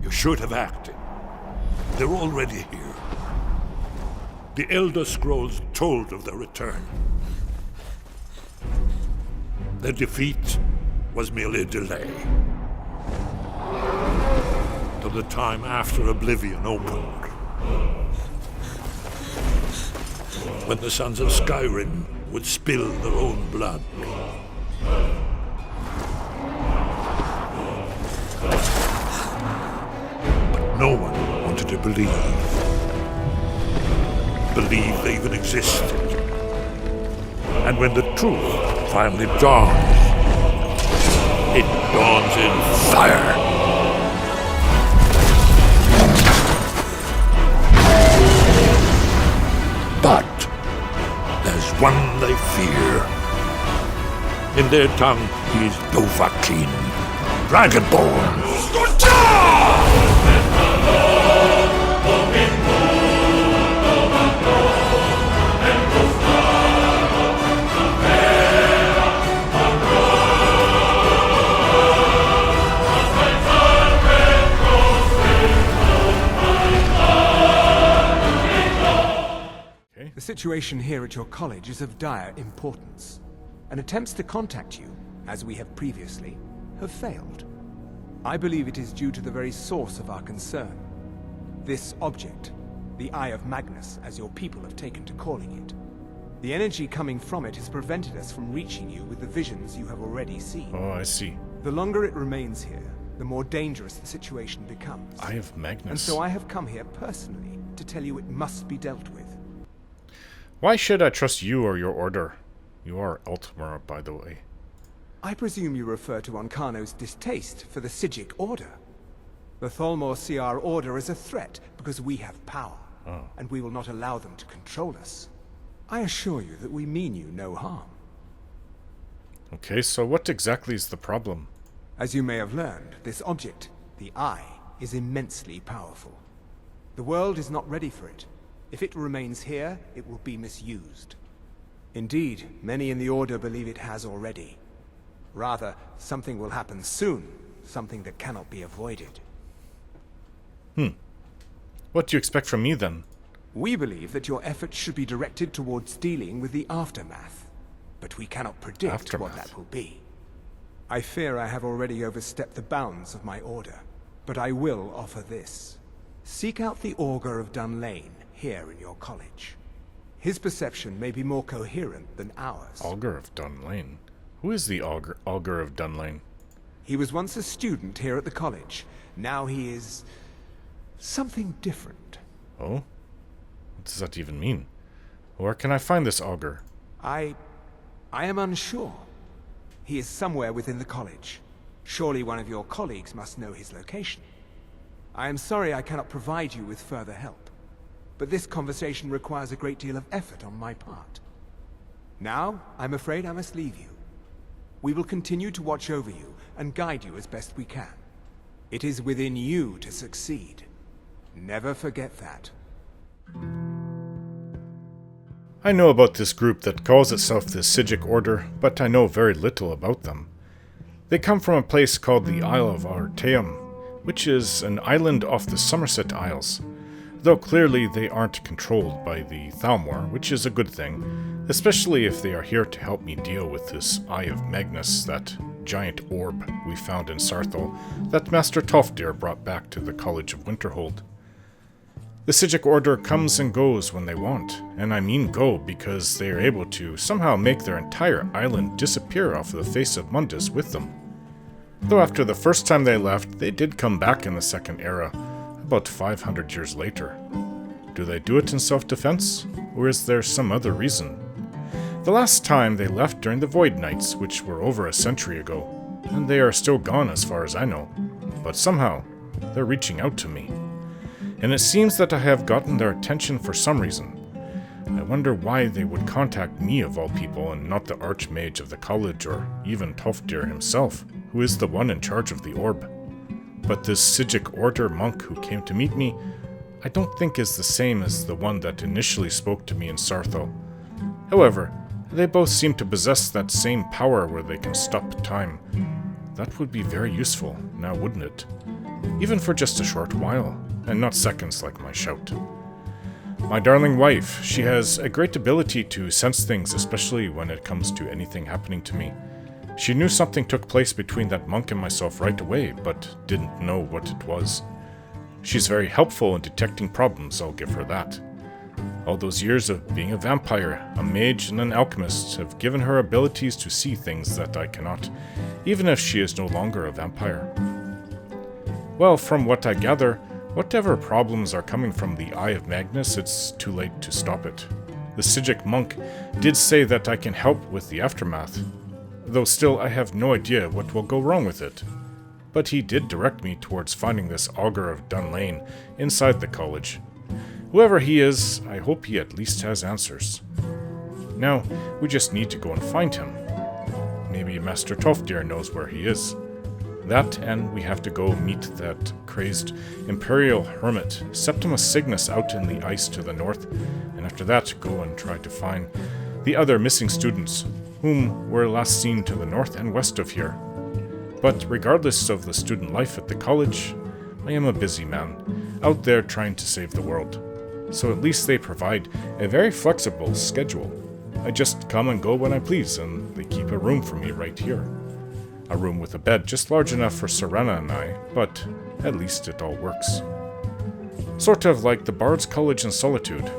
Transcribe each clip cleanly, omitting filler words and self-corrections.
You should have acted. They're already here. The Elder Scrolls told of their return. Their defeat was merely a delay. Till the time after Oblivion opened. When the Sons of Skyrim would spill their own blood. But no one wanted to believe they even existed. And when the truth finally dawns, it dawns in fire. But there's one they fear. In their tongue, he is Dovahkiin, Dragonborn. The situation here at your college is of dire importance, and attempts to contact you, as we have previously, have failed. I believe it is due to the very source of our concern. This object, the Eye of Magnus, as your people have taken to calling it. The energy coming from it has prevented us from reaching you with the visions you have already seen. Oh, I see. The longer it remains here, the more dangerous the situation becomes. Eye of Magnus. And so I have come here personally to tell you it must be dealt with. Why should I trust you or your order? You are Altmer, by the way. I presume you refer to Ancano's distaste for the Psijic Order. The Thalmor see our order as a threat because we have power, and we will not allow them to control us. I assure you that we mean you no harm. Okay, so what exactly is the problem? As you may have learned, this object, the Eye, is immensely powerful. The world is not ready for it. If it remains here, it will be misused. Indeed, many in the Order believe it has already. Rather, something will happen soon, something that cannot be avoided. What do you expect from me, then? We believe that your efforts should be directed towards dealing with the aftermath, but we cannot predict what that will be. I fear I have already overstepped the bounds of my order, but I will offer this. Seek out the Augur of Dunlain here in your college. His perception may be more coherent than ours. Augur of Dunlain? Who is the Augur of Dunlain? He was once a student here at the college. Now he is something different. Oh? What does that even mean? Where can I find this Augur? I am unsure. He is somewhere within the college. Surely one of your colleagues must know his location. I am sorry I cannot provide you with further help, but this conversation requires a great deal of effort on my part. Now, I'm afraid I must leave you. We will continue to watch over you and guide you as best we can. It is within you to succeed. Never forget that. I know about this group that calls itself the Psijic Order, but I know very little about them. They come from a place called the Isle of Artaeum, which is an island off the Somerset Isles, though clearly they aren't controlled by the Thalmor, which is a good thing, especially if they are here to help me deal with this Eye of Magnus, that giant orb we found in Sarthal that Master Tolfdir brought back to the College of Winterhold. The Psijic Order comes and goes when they want, and I mean go because they are able to somehow make their entire island disappear off the face of Mundus with them. Though after the first time they left, they did come back in the Second Era, about 500 years later. Do they do it in self-defense, or is there some other reason? The last time they left during the Void Nights, which were over a century ago, and they are still gone as far as I know, but somehow, they're reaching out to me. And it seems that I have gotten their attention for some reason. I wonder why they would contact me of all people and not the Archmage of the college or even Tolfdir himself, who is the one in charge of the orb. But this Psijic Order monk who came to meet me, I don't think is the same as the one that initially spoke to me in Sarthal. However, they both seem to possess that same power where they can stop time. That would be very useful, now wouldn't it? Even for just a short while, and not seconds like my shout. My darling wife, she has a great ability to sense things, especially when it comes to anything happening to me. She knew something took place between that monk and myself right away, but didn't know what it was. She's very helpful in detecting problems, I'll give her that. All those years of being a vampire, a mage, and an alchemist have given her abilities to see things that I cannot, even if she is no longer a vampire. Well, from what I gather, whatever problems are coming from the Eye of Magnus, it's too late to stop it. The Psijic Monk did say that I can help with the aftermath, though still I have no idea what will go wrong with it. But he did direct me towards finding this Augur of Dunlain inside the college. Whoever he is, I hope he at least has answers. Now, we just need to go and find him. Maybe Master Tofdir knows where he is. That, and we have to go meet that crazed Imperial Hermit, Septimus Signus, out in the ice to the north, and after that go and try to find the other missing students, whom were last seen to the north and west of here. But regardless of the student life at the college, I am a busy man, out there trying to save the world. So at least they provide a very flexible schedule. I just come and go when I please, and they keep a room for me right here. A room with a bed just large enough for Serena and I, but at least it all works. Sort of like the Bard's College in Solitude.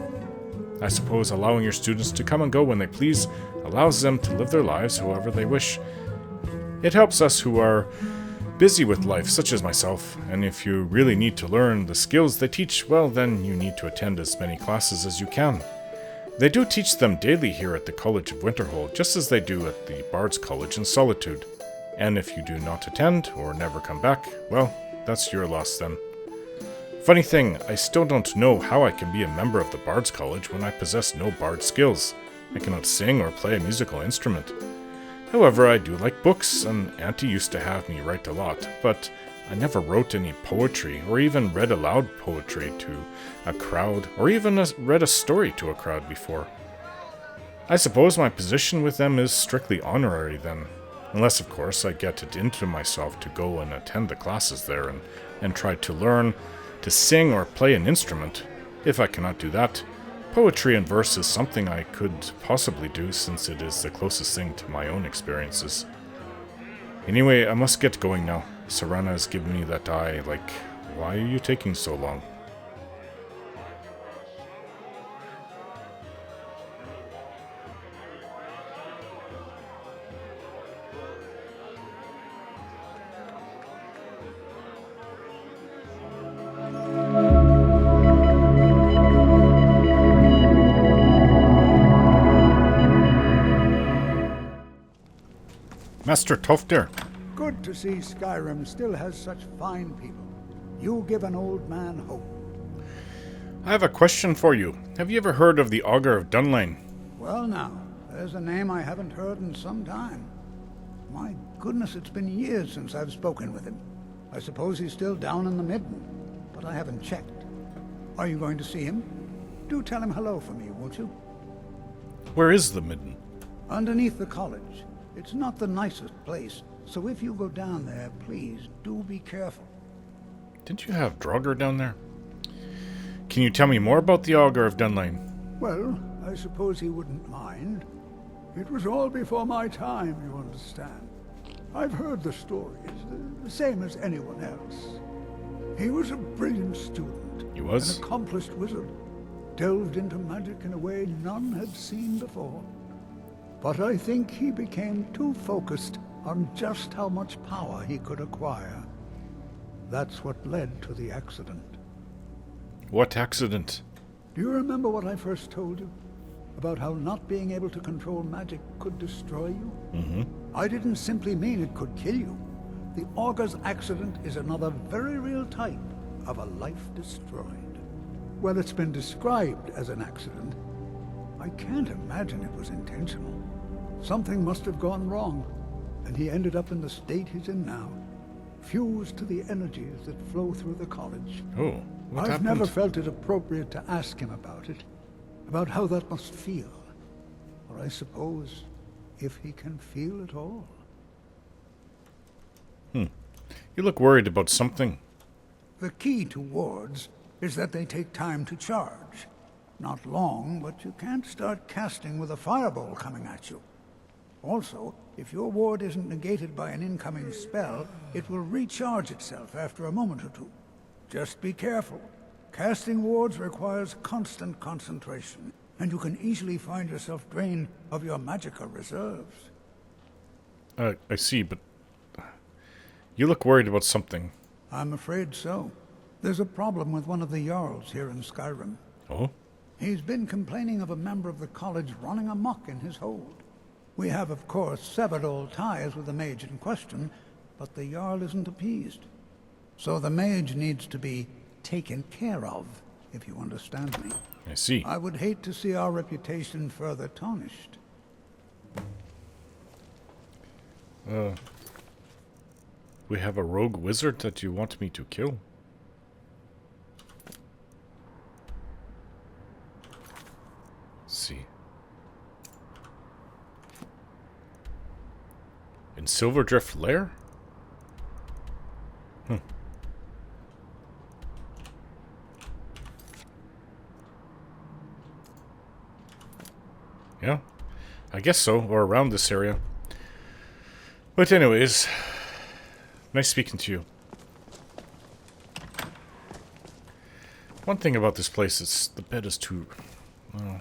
I suppose allowing your students to come and go when they please allows them to live their lives however they wish. It helps us who are busy with life, such as myself, and if you really need to learn the skills they teach, well, then you need to attend as many classes as you can. They do teach them daily here at the College of Winterhold, just as they do at the Bard's College in Solitude. And if you do not attend, or never come back, well, that's your loss then. Funny thing, I still don't know how I can be a member of the Bard's College when I possess no bard skills. I cannot sing or play a musical instrument. However, I do like books, and Auntie used to have me write a lot, but I never wrote any poetry, or even read aloud poetry to a crowd, or even read a story to a crowd before. I suppose my position with them is strictly honorary then, unless of course I get it into myself to go and attend the classes there and try to learn to sing or play an instrument. If I cannot do that, poetry and verse is something I could possibly do, since it is the closest thing to my own experiences. Anyway, I must get going now. Serena has given me that eye, like, why are you taking so long? Master Tofdir. Good to see Skyrim still has such fine people. You give an old man hope. I have a question for you. Have you ever heard of the Augur of Dunlain? Well now, there's a name I haven't heard in some time. My goodness, it's been years since I've spoken with him. I suppose he's still down in the Midden, but I haven't checked. Are you going to see him? Do tell him hello for me, won't you? Where is the Midden? Underneath the college. It's not the nicest place, so if you go down there, please do be careful. Didn't you have Draugr down there? Can you tell me more about the Augur of Dunlain? Well, I suppose he wouldn't mind. It was all before my time, you understand. I've heard the stories, the same as anyone else. He was a brilliant student. He was? An accomplished wizard. Delved into magic in a way none had seen before. But I think he became too focused on just how much power he could acquire. That's what led to the accident. What accident? Do you remember what I first told you? About how not being able to control magic could destroy you? Mm-hmm. I didn't simply mean it could kill you. The Augur's accident is another very real type of a life destroyed. Well, it's been described as an accident. I can't imagine it was intentional. Something must have gone wrong, and he ended up in the state he's in now, fused to the energies that flow through the college. Oh, what I've happened? never felt it appropriate to ask him about it, about how that must feel. Or I suppose, if he can feel at all. You look worried about something. The key to wards is that they take time to charge. Not long, but you can't start casting with a fireball coming at you. Also, if your ward isn't negated by an incoming spell, it will recharge itself after a moment or two. Just be careful. Casting wards requires constant concentration, and you can easily find yourself drained of your magical reserves. I see, but you look worried about something. I'm afraid so. There's a problem with one of the Jarls here in Skyrim. Oh? He's been complaining of a member of the college running amok in his hold. We have, of course, severed all ties with the mage in question, but the Jarl isn't appeased. So the mage needs to be taken care of, if you understand me. I see. I would hate to see our reputation further tarnished. We have a rogue wizard that you want me to kill? Let's see. In Silverdrift Lair? Yeah, I guess so, or around this area. But anyways, nice speaking to you. One thing about this place is the bed is too... Well,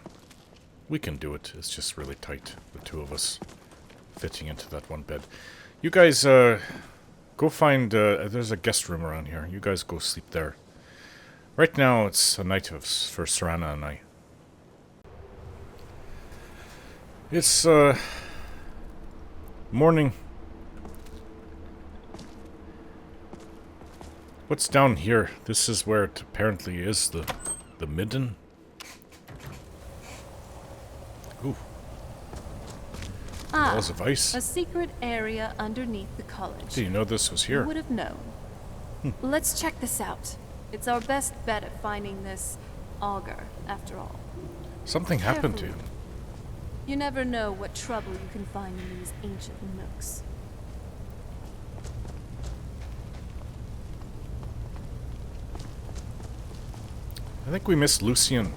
we can do it. It's just really tight, the two of us fitting into that one bed. You guys, go find... there's a guest room around here. You guys go sleep there. Right now, it's a night of for Serana and I. It's, morning. What's down here? This is where it apparently is, the Midden. Ooh. Walls of ice. A secret area underneath the college. Did you know this was Who here? would have known? Let's check this out. It's our best bet at finding this augur, after all. Something happened to him. You never know what trouble you can find in these ancient nooks. I think we missed Lucian.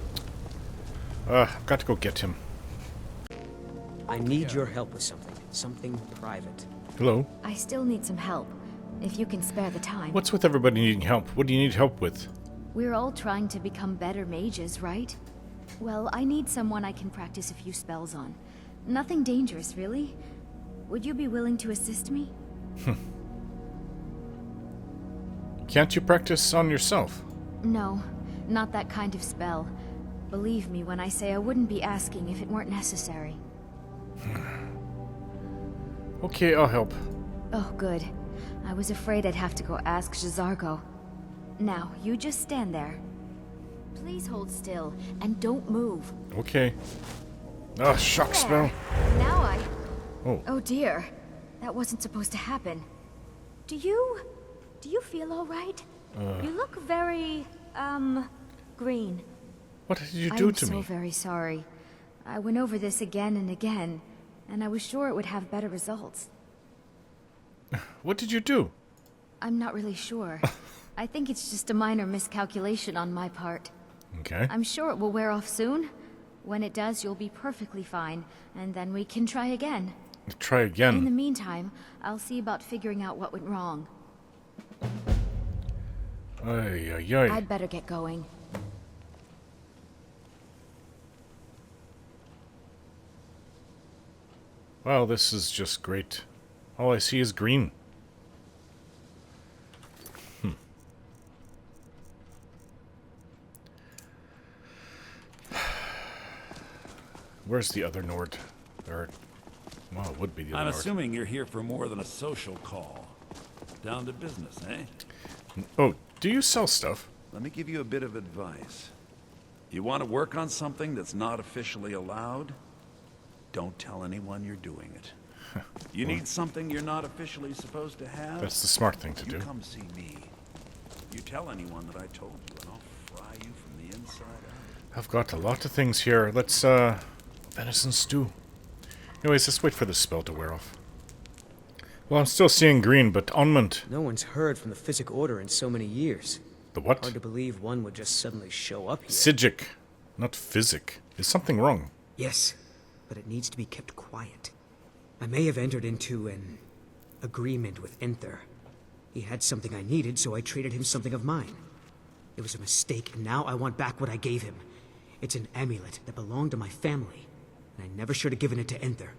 I've got to go get him. I need your help with something. Something private. Hello? I still need some help, if you can spare the time. What's with everybody needing help? What do you need help with? We're all trying to become better mages, right? Well, I need someone I can practice a few spells on. Nothing dangerous, really. Would you be willing to assist me? Can't you practice on yourself? No, not that kind of spell. Believe me when I say I wouldn't be asking if it weren't necessary. Okay, I'll help. Oh, good. I was afraid I'd have to go ask J'zargo. Now, you just stand there. Please hold still, and don't move. Okay. Ah, shock spell. Now I... Oh. Oh dear. That wasn't supposed to happen. Do you feel all right? You look very, green. What did you do to me? I'm so very sorry. I went over this again and again, and I was sure it would have better results. What did you do? I'm not really sure. I think it's just a minor miscalculation on my part. Okay. I'm sure it will wear off soon. When it does, you'll be perfectly fine, and then we can try again. Try again. In the meantime, I'll see about figuring out what went wrong. Ay, ay, ay. I'd better get going. Wow, this is just great. All I see is green. Where's the other Nord? Or, well, it would be the other I'm Nord. assuming you're here for more than a social call. Down to business, eh? Oh, do you sell stuff? Let me give you a bit of advice. You want to work on something that's not officially allowed? Don't tell anyone you're doing it. You need something you're not officially supposed to have? That's the smart thing to You do. come see me. You tell anyone that I told you, and I'll fry you from the inside out. I've got a lot of things here. Let's, venison stew. Anyways, let's wait for the spell to wear off. Well, I'm still seeing green, but Onmund. No one's heard from the Psijic Order in so many years. The what? Hard to believe one would just suddenly show up here. Psijic, not physic. Is something wrong? Yes, but it needs to be kept quiet. I may have entered into an agreement with Enther. He had something I needed, so I traded him something of mine. It was a mistake, and now I want back what I gave him. It's an amulet that belonged to my family, and I never should have given it to Enther.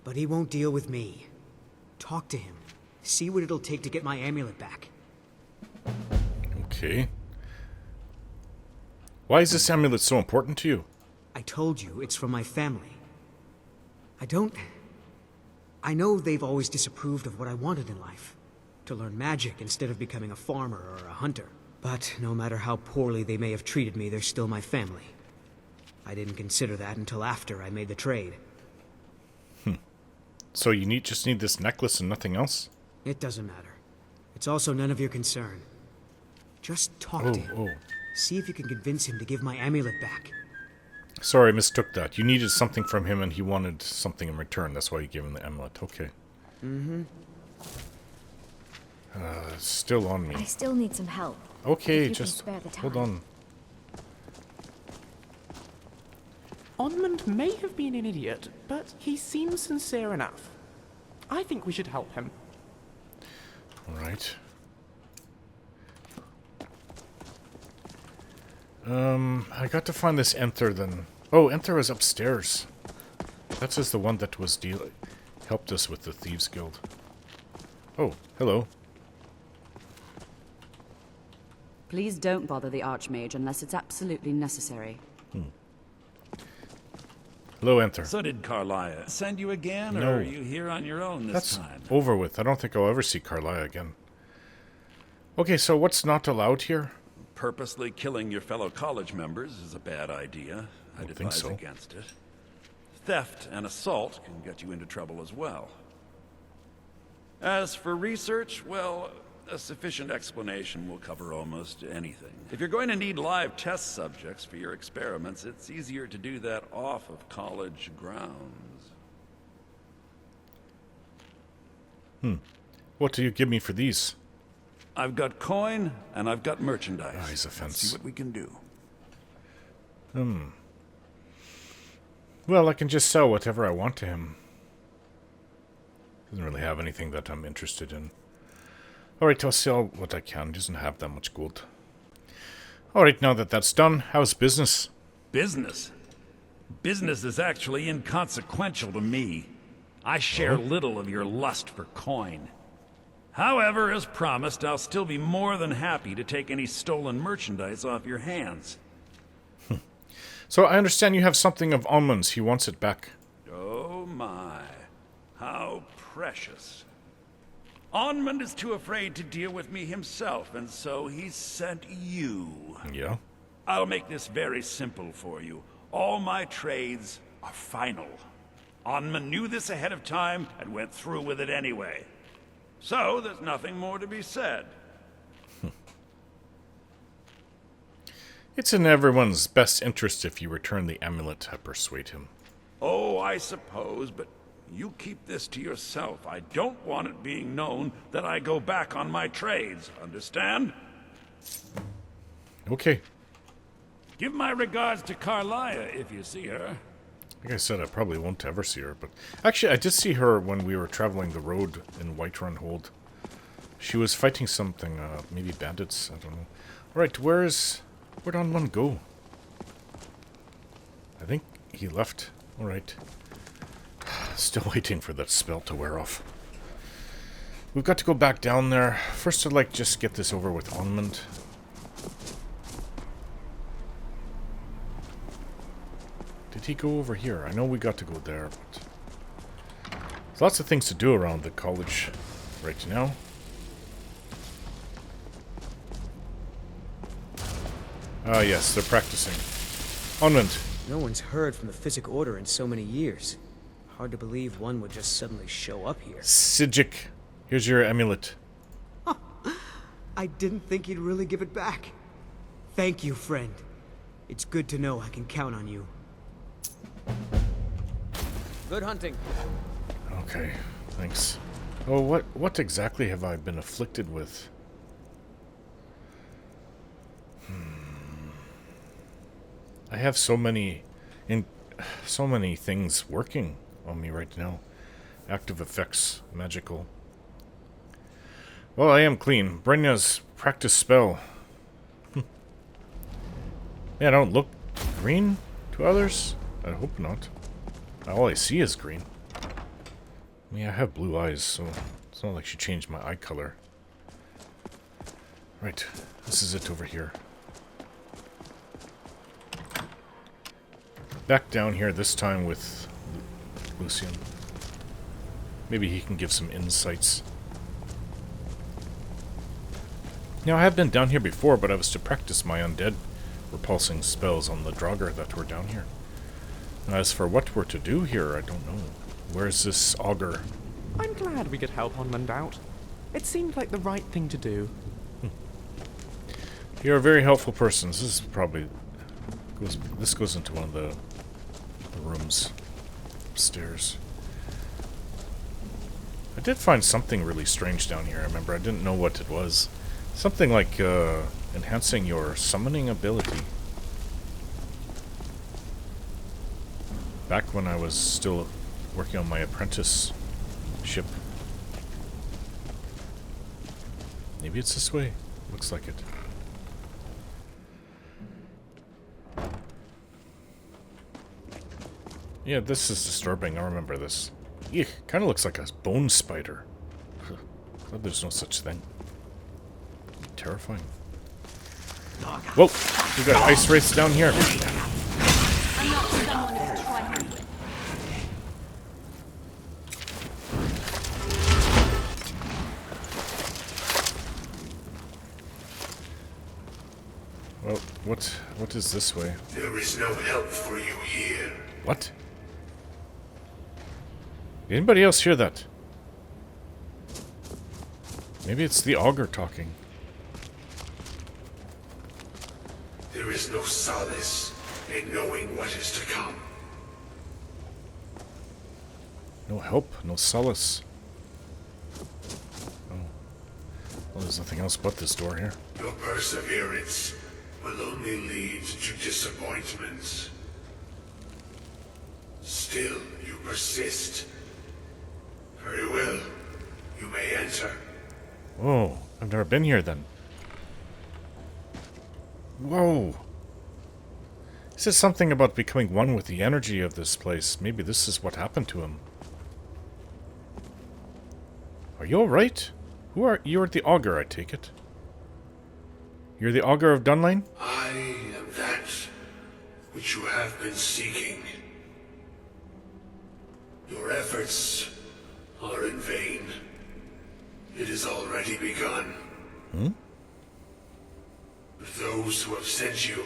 But he won't deal with me. Talk to him. See what it'll take to get my amulet back. Okay. Why is this amulet so important to you? I told you, it's from my family. I know they've always disapproved of what I wanted in life. To learn magic instead of becoming a farmer or a hunter. But no matter how poorly they may have treated me, they're still my family. I didn't consider that until after I made the trade. So you just need this necklace and nothing else? It doesn't matter. It's also none of your concern. Just talk to him. See if you can convince him to give my amulet back. Sorry, I mistook that. You needed something from him and he wanted something in return. That's why you gave him the amulet. Okay. Still on me. I still need some help. Okay, if you just can spare the hold time. on. Onmund may have been an idiot, but he seems sincere enough. I think we should help him. Alright. I got to find this Enther then. Oh, Enther is upstairs. That's just the one that was helped us with the Thieves Guild. Oh, hello. Please don't bother the Archmage unless it's absolutely necessary. Hello, Enther. So did Carlia send you again, No. or are you here on your own this time? That's over with. I don't think I'll ever see Carlia again. Okay, so what's not allowed here? Purposely killing your fellow college members is a bad idea. I'd think advise so. against it. Theft and assault can get you into trouble as well. As for research, well, a sufficient explanation will cover almost anything. If you're going to need live test subjects for your experiments, it's easier to do that off of college grounds. What do you give me for these? I've got coin, and I've got merchandise. Ah, he's a fence. Let's see what we can do. Well, I can just sell whatever I want to him. Doesn't really have anything that I'm interested in. Alright, I'll sell what I can. Doesn't have that much gold. Alright, now that that's done, how's business? Business? Business is actually inconsequential to me. I share little of your lust for coin. However, as promised, I'll still be more than happy to take any stolen merchandise off your hands. So I understand you have something of Onmund's. He wants it back. Oh my, how precious. Onmund is too afraid to deal with me himself, and so he sent you. Yeah? I'll make this very simple for you. All my trades are final. Onmund knew this ahead of time and went through with it anyway. So there's nothing more to be said. It's in everyone's best interest if you return the amulet, I persuade him. Oh, I suppose, but you keep this to yourself. I don't want it being known that I go back on my trades, understand? Okay. Give my regards to Carlia if you see her. Like I said, I probably won't ever see her, but... Actually, I did see her when we were traveling the road in Whiterun Hold. She was fighting something, maybe bandits, I don't know. Alright, where'd Onmund go? I think he left. Alright. Still waiting for that spell to wear off. We've got to go back down there. First, I'd like just get this over with Onmund. Did he go over here? I know we got to go there, but... There's lots of things to do around the college right now. Ah, yes, they're practicing. Onmund. No one's heard from the Psijic Order in so many years. Hard to believe one would just suddenly show up here. Psijic. Here's your amulet. I didn't think you'd really give it back. Thank you, friend. It's good to know I can count on you. Good hunting. Okay, thanks. Oh, what exactly have I been afflicted with? I have so many things working on me right now. Active effects, magical. Well, I am clean. Brenya's practice spell. Yeah, I don't look green to others? I hope not. All I see is green. I mean, I have blue eyes, so it's not like she changed my eye color. Right, this is it over here. Back down here, this time with Lucian. Maybe he can give some insights. Now, I have been down here before, but I was to practice my undead repulsing spells on the Draugr that were down here. And as for what we're to do here, I don't know. Where's this augur? I'm glad we could help Onmund out. It seemed like the right thing to do. You're a very helpful person. This is probably... This goes into one of the rooms upstairs. I did find something really strange down here. I remember I didn't know what it was. Something like enhancing your summoning ability. Back when I was still working on my apprenticeship. Maybe it's this way. Looks like it. Yeah, this is disturbing. I remember this. Eek, kind of looks like a bone spider. Glad there's no such thing. Terrifying. Whoa! We got ice wraiths down here. I'm not someone to try him. Well, what is this way? There is no help for you here. What? Did anybody else hear that? Maybe it's the augur talking. There is no solace in knowing what is to come. No help, no solace. Oh. Well, there's nothing else but this door here. Your perseverance will only lead to disappointments. Still, you persist. Very well. You may enter. Whoa, I've never been here then. Whoa. He says something about becoming one with the energy of this place. Maybe this is what happened to him. Are you alright? Who are you? You're the augur, I take it. You're the Augur of Dunlain? I am that which you have been seeking. Your efforts are in vain. It has already begun. Hmm? Those who have sent you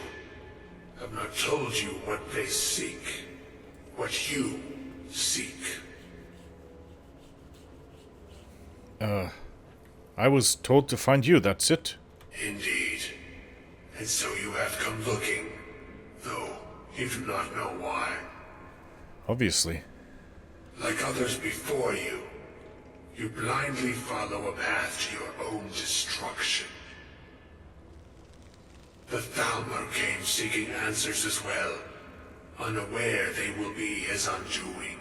have not told you what they seek, what you seek. I was told to find you, that's it. Indeed. And so you have come looking, though you do not know why. Obviously. Like others before you, you blindly follow a path to your own destruction. The Thalmor came seeking answers as well, unaware they will be his undoing.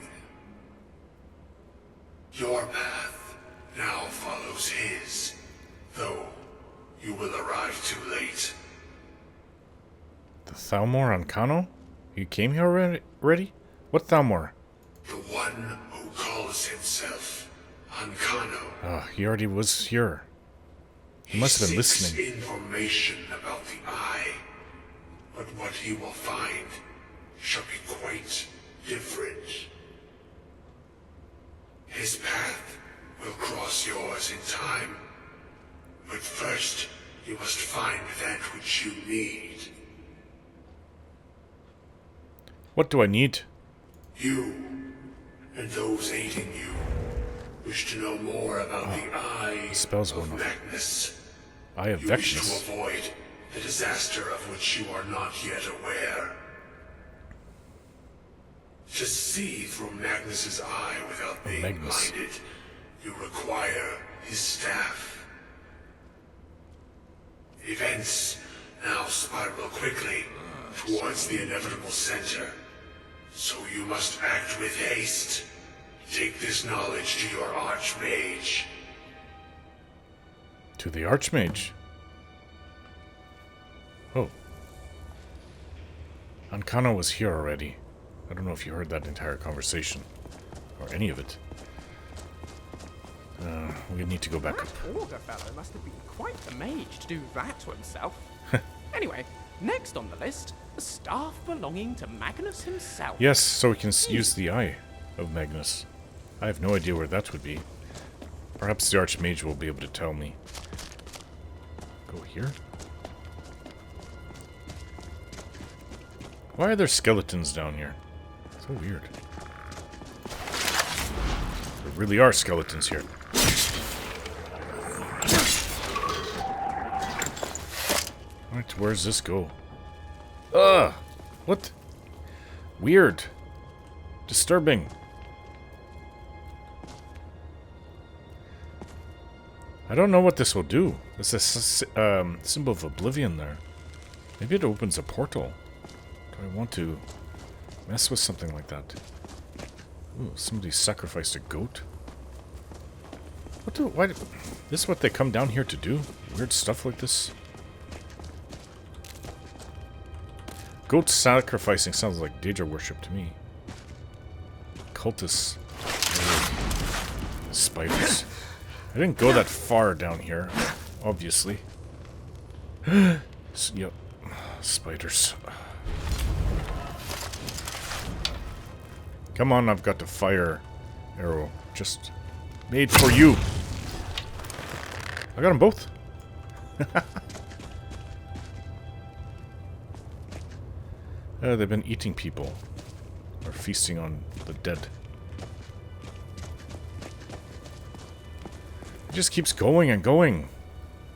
Your path now follows his, though you will arrive too late. The Thalmor on Kano? You came here already? What Thalmor? The one who calls himself Ankano. Ah, he already was here. He must have been listening. He seeks information about the Eye, but what he will find shall be quite different. His path will cross yours in time, but first you must find that which you need. What do I need? You and those aiding you wish to know more about the Eye of Magnus. Eye of Magnus. You Magnus. wish to avoid the disaster of which you are not yet aware. To see through Magnus's eye without being Magnus. blinded you require his staff. Events now spiral quickly towards the inevitable center. So you must act with haste. Take this knowledge to your Archmage. To the Archmage? Oh. Ancano was here already. I don't know if you heard that entire conversation. Or any of it. We need to go back up. That Augur fellow must have been quite the mage to do that to himself. Anyway, next on the list, the staff belonging to Magnus himself. Yes, so we can use the Eye of Magnus. I have no idea where that would be. Perhaps the Archmage will be able to tell me. Go here? Why are there skeletons down here? So weird. There really are skeletons here. Right, where does this go? Ugh! What? Weird. Disturbing. I don't know what this will do. There's a symbol of oblivion there. Maybe it opens a portal. Do I want to mess with something like that? Ooh, somebody sacrificed a goat. Why? This is what they come down here to do? Weird stuff like this? Goat sacrificing sounds like Daedra worship to me. Cultists. Spiders. I didn't go that far down here, obviously. Yep. Spiders. Come on, I've got the fire arrow. Just made for you. I got them both. They've been eating people. Or feasting on the dead. It just keeps going and going.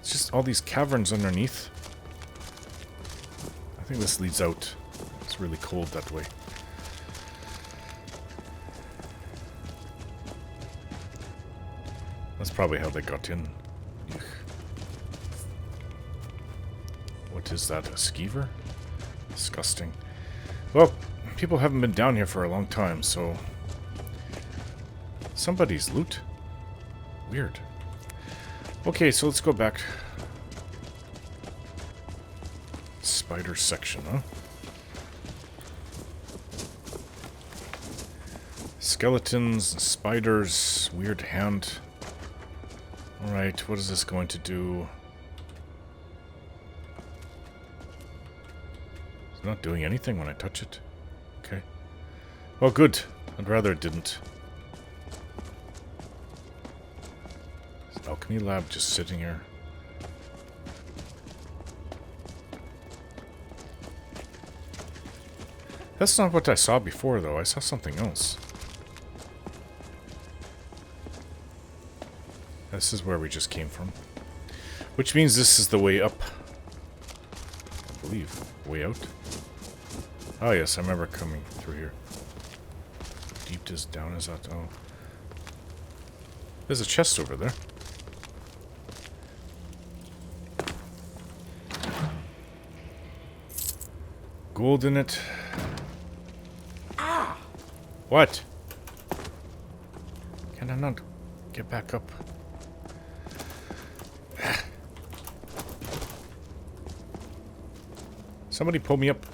It's just all these caverns underneath. I think this leads out. It's really cold that way. That's probably how they got in. Ugh. What is that? A skeever? Disgusting. Well, people haven't been down here for a long time, so... Somebody's loot? Weird. Okay, so let's go back. Spider section, huh? Skeletons, spiders, weird hand. Alright, what is this going to do? It's not doing anything when I touch it. Okay. Well, good. I'd rather it didn't. There's an alchemy lab just sitting here. That's not what I saw before, though. I saw something else. This is where we just came from. Which means this is the way up. I believe. Way out? Oh, yes, I remember coming through here. Deep as down as that. Oh. There's a chest over there. Gold in it. Ah! What? Can I not get back up? Somebody pull me up.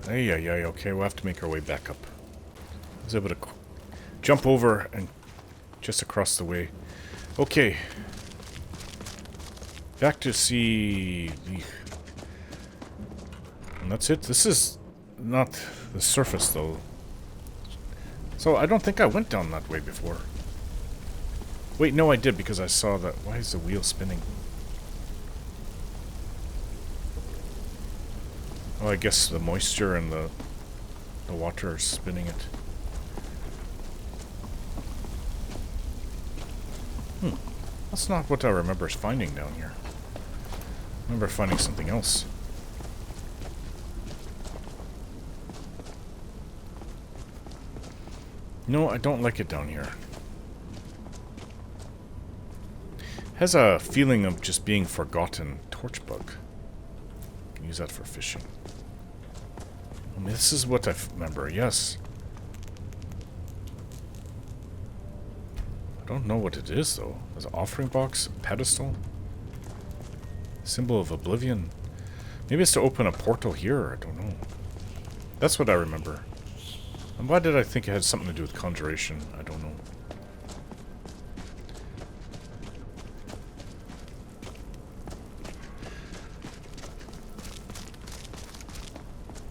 Ay, okay, we'll have to make our way back up. I was able to jump over and just across the way. Okay. Back to see... And that's it. This is not the surface, though. So I don't think I went down that way before. Wait, no, I did, because I saw that... Why is the wheel spinning? Oh, I guess the moisture and the water are spinning it. That's not what I remember finding down here. I remember finding something else. No, I don't like it down here. Has a feeling of just being forgotten. Torchbug. Can use that for fishing. I mean, this is what I remember, yes. I don't know what it is, though. There's an offering box, a pedestal. Symbol of oblivion. Maybe it's to open a portal here, I don't know. That's what I remember. And why did I think it had something to do with conjuration? I don't know.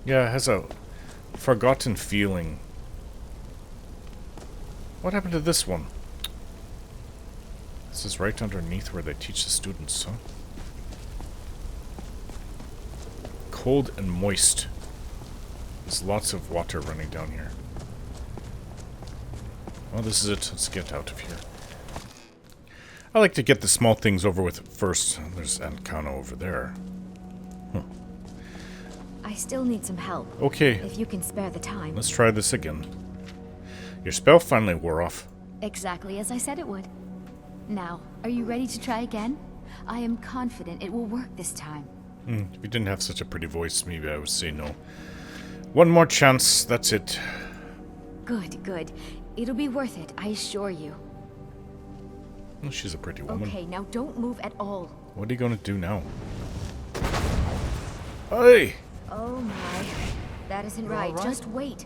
Yeah, it has a forgotten feeling. What happened to this one? This is right underneath where they teach the students, huh? Cold and moist. There's lots of water running down here. Well, this is it. Let's get out of here. I like to get the small things over with first. There's Ancano over there. I still need some help. Okay. If you can spare the time. Let's try this again. Your spell finally wore off. Exactly as I said it would. Now, are you ready to try again? I am confident it will work this time. If you didn't have such a pretty voice, maybe I would say no. One more chance, that's it. Good, good. It'll be worth it, I assure you. Well, she's a pretty woman. Okay, now don't move at all. What are you gonna do now? Hey! Oh my. That isn't right. Just wait.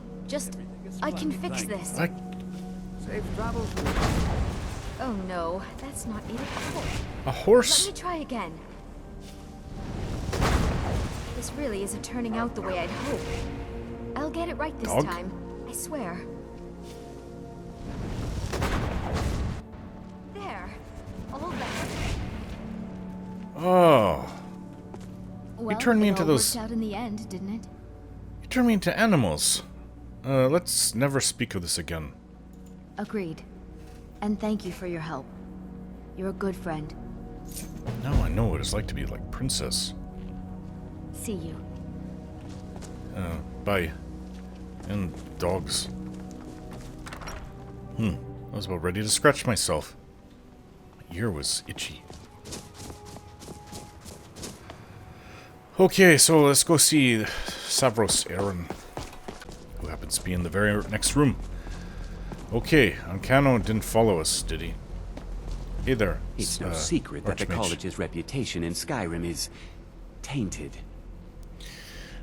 I can fix this. Safe travels. Oh no, that's not it at all. A horse? Let me try again. This really isn't turning out the way I'd hoped. I'll get it right this time. I swear. There. All better. Oh. Well, you turned me into those... worked out in the end, didn't it? You turned me into animals. Let's never speak of this again. Agreed. And thank you for your help. You're a good friend. Now I know what it's like to be like Princess. See you. Bye. And dogs. I was about ready to scratch myself. My ear was itchy. Okay, so let's go see Savros Aaron, who happens to be in the very next room. Okay, Ancano didn't follow us, did he? Hey there. It's no secret that the Archmage. college's reputation in Skyrim is tainted.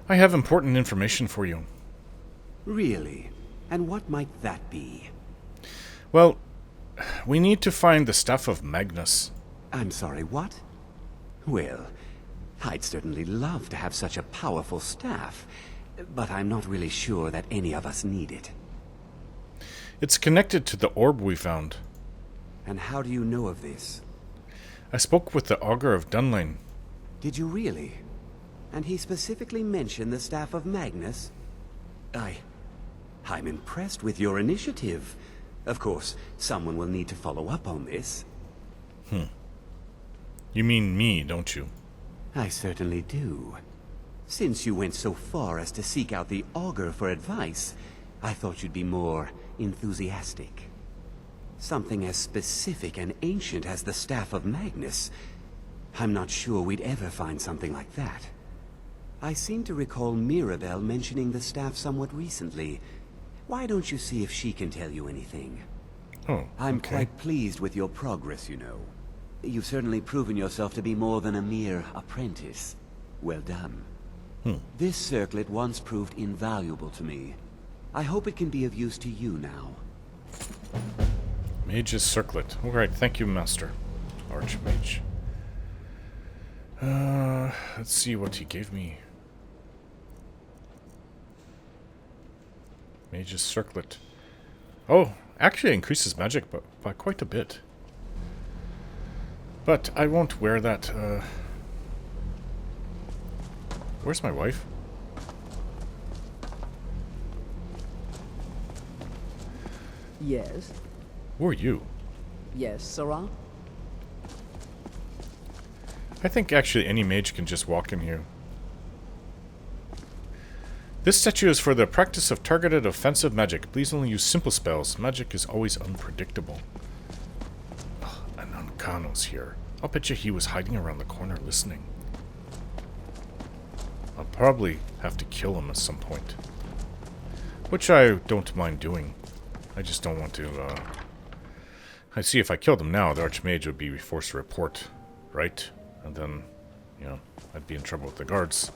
I have important information for you. Really? And what might that be? Well, we need to find the Staff of Magnus. I'm sorry, what? Well, I'd certainly love to have such a powerful staff, but I'm not really sure that any of us need it. It's connected to the orb we found. And how do you know of this? I spoke with the Augur of Dunlain. Did you really? And he specifically mentioned the Staff of Magnus? I'm impressed with your initiative. Of course, someone will need to follow up on this. You mean me, don't you? I certainly do. Since you went so far as to seek out the Augur for advice, I thought you'd be more enthusiastic. Something as specific and ancient as the Staff of Magnus. I'm not sure we'd ever find something like that. I seem to recall Mirabelle mentioning the staff somewhat recently. Why don't you see if she can tell you anything? Oh, I'm okay. quite pleased with your progress, you know. You've certainly proven yourself to be more than a mere apprentice. Well done. This circlet once proved invaluable to me. I hope it can be of use to you now. Mage's Circlet. Alright, thank you, Master. Archmage. Let's see what he gave me. Mage's Circlet. Oh, actually it increases magic by quite a bit. But I won't wear that. Where's my wife? Yes. Who are you? Yes, Sarah? I think actually any mage can just walk in here. This statue is for the practice of targeted offensive magic. Please only use simple spells. Magic is always unpredictable. Ugh, and Uncano's here. I'll bet you he was hiding around the corner listening. I'll probably have to kill him at some point. Which I don't mind doing. I just don't want to, I see if I killed him now, the Archmage would be forced to report, right? And then, you know, I'd be in trouble with the guards.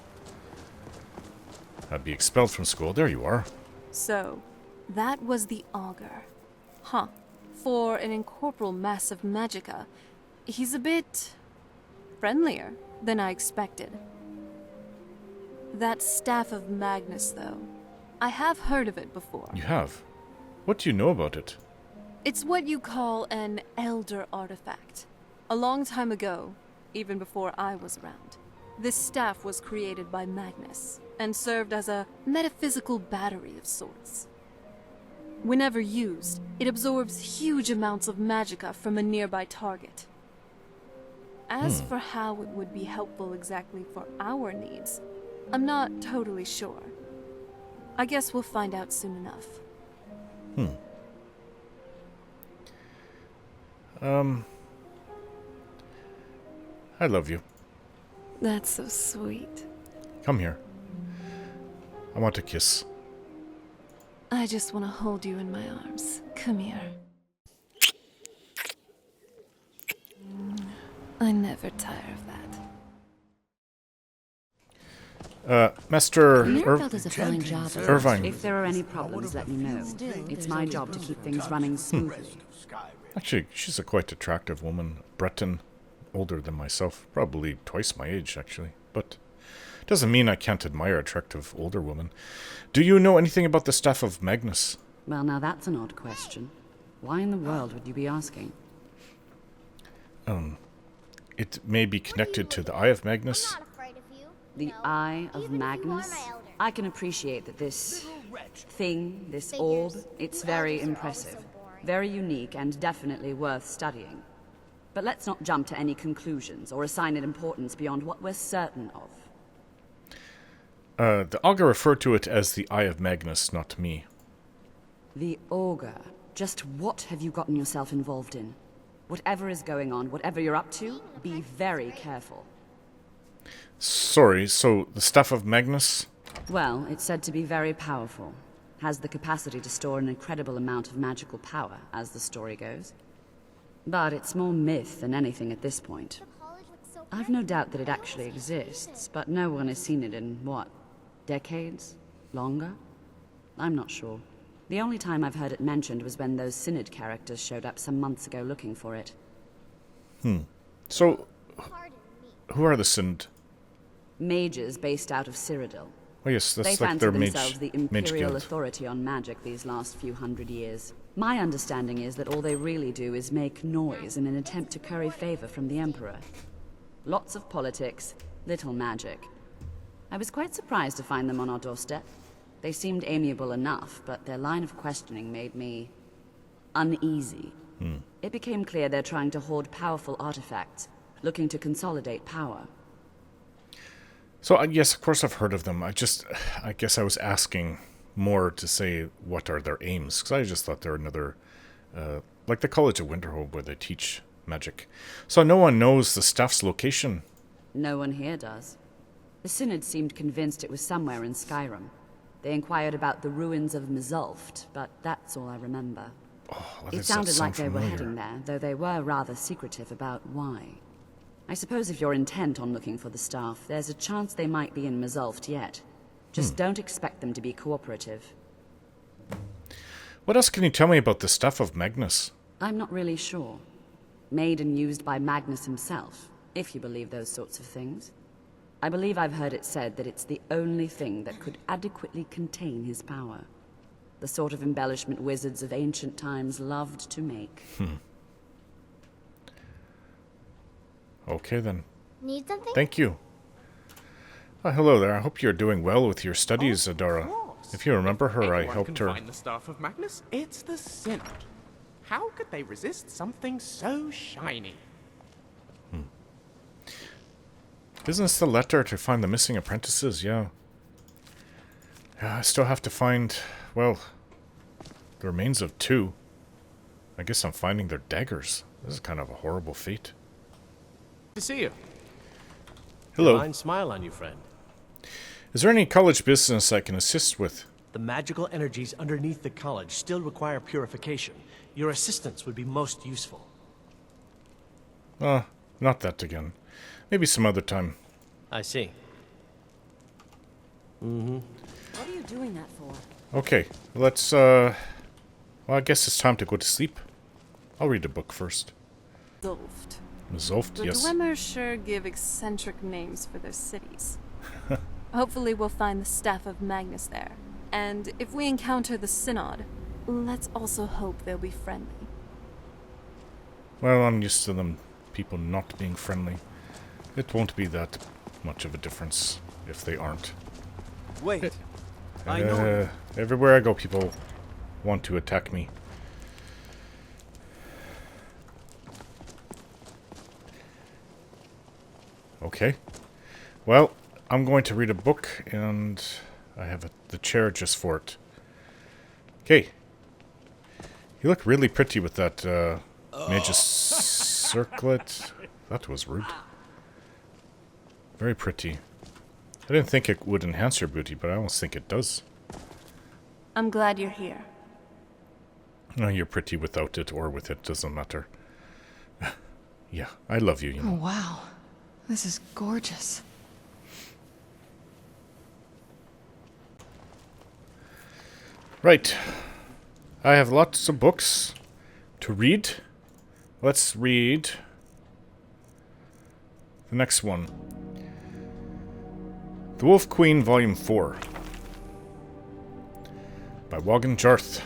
I'd be expelled from school. There you are. So, that was the Augur. Huh. For an incorporeal mass of magicka, he's a bit friendlier than I expected. That Staff of Magnus, though. I have heard of it before. You have? What do you know about it? It's what you call an elder artifact. A long time ago, even before I was around, this staff was created by Magnus and served as a metaphysical battery of sorts. Whenever used, it absorbs huge amounts of magicka from a nearby target. As for how it would be helpful exactly for our needs, I'm not totally sure. I guess we'll find out soon enough. I love you. That's so sweet. Come here. I want a kiss. I just want to hold you in my arms. Come here. I never tire of that. Master Mirabelle does a fine job. Irvine. If there are any problems, let me know. It's my job to keep things running smoothly. Actually, she's a quite attractive woman. Breton, older than myself. Probably twice my age, actually. But doesn't mean I can't admire attractive older women. Do you know anything about the Staff of Magnus? Well, now that's an odd question. Why in the world would you be asking? It may be connected to the Eye of Magnus. The Eye of Magnus? I can appreciate that this thing, this orb, it's very impressive. Very unique and definitely worth studying. But let's not jump to any conclusions or assign it importance beyond what we're certain of. The Augur referred to it as the Eye of Magnus, not me. The Augur. Just what have you gotten yourself involved in? Whatever is going on, whatever you're up to, be very careful. Sorry, so the Staff of Magnus? Well, it's said to be very powerful. Has the capacity to store an incredible amount of magical power, as the story goes. But it's more myth than anything at this point. I've no doubt that it actually exists, but no one has seen it in, what, decades? Longer? I'm not sure. The only time I've heard it mentioned was when those Synod characters showed up some months ago looking for it. So, who are the Synod? Mages based out of Cyrodiil. Oh yes, They that's like fancy their mage themselves the imperial guild. authority on magic these last few hundred years. My understanding is that all they really do is make noise in an attempt to curry favor from the Emperor. Lots of politics, little magic. I was quite surprised to find them on our doorstep. They seemed amiable enough, but their line of questioning made me uneasy. It became clear they're trying to hoard powerful artifacts, looking to consolidate power. So, yes, of course I've heard of them. I guess I was asking more to say what are their aims, because I just thought they're another, like the College of Winterhold where they teach magic. So no one knows the staff's location? No one here does. The Synod seemed convinced it was somewhere in Skyrim. They inquired about the ruins of Mizulft, but that's all I remember. It sounded like they were heading there, though they were rather secretive about why. I suppose if you're intent on looking for the staff, there's a chance they might be in Mizulft yet. Just don't expect them to be cooperative. What else can you tell me about the Staff of Magnus? I'm not really sure. Made and used by Magnus himself, if you believe those sorts of things. I believe I've heard it said that it's the only thing that could adequately contain his power. The sort of embellishment wizards of ancient times loved to make. Okay then. Need something? Thank you. Hello there. I hope you're doing well with your studies, Adara. If you remember her, I helped her. Find the Staff of Magnus. It's the Synod. How could they resist something so shiny? Isn't this the letter to find the missing apprentices? Yeah. I still have to find, well, the remains of 2. I guess I'm finding their daggers. This is kind of a horrible fate. To see you. Hello. Divine smile on you, friend. Is there any college business I can assist with? The magical energies underneath the college still require purification. Your assistance would be most useful. Not that again. Maybe some other time. I see. What are you doing that for? Okay, let's, well, I guess it's time to go to sleep. I'll read a book first. Zolft. Zolft, The yes. Dwemer sure give eccentric names for their cities. Hopefully we'll find the Staff of Magnus there. And if we encounter the Synod, let's also hope they'll be friendly. Well, I'm used to them, people not being friendly. It won't be that much of a difference if they aren't. Wait. I know. Everywhere I go, people want to attack me. Okay. Well, I'm going to read a book, and I have the chair just for it. Okay. You look really pretty with that mage's circlet. That was rude. Very pretty. I didn't think it would enhance your beauty, but I almost think it does. I'm glad you're here. No, you're pretty without it or with it, doesn't matter. Yeah, I love you, you know. Oh, wow. This is gorgeous. Right. I have lots of books to read. Let's read the next one. The Wolf Queen, Volume 4. By Wogan Jarth.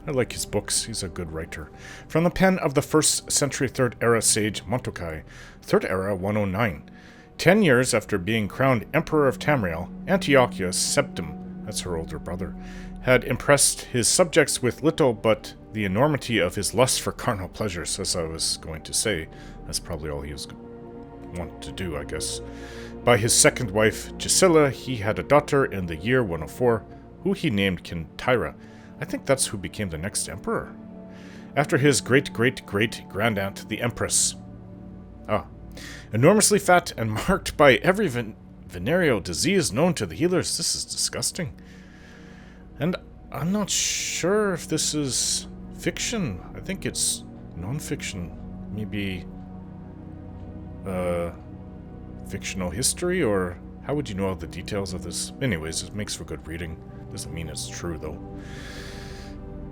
I like his books. He's a good writer. From the pen of the 1st century 3rd era sage Montokai, 3rd era 109. 10 years after being crowned Emperor of Tamriel, Antiochus Septim, that's her older brother, had impressed his subjects with little but the enormity of his lust for carnal pleasures, as I was going to say. That's probably all he was wanting to do, I guess. By his second wife, Gisela, he had a daughter in the year 104, who he named Kintyra. I think that's who became the next emperor. After his great-great-great-grandaunt, the Empress. Enormously fat and marked by every venereal disease known to the healers. This is disgusting. And I'm not sure if this is fiction. I think it's non-fiction. Maybe fictional history, or how would you know all the details of this? Anyways, it makes for good reading. Doesn't mean it's true, though.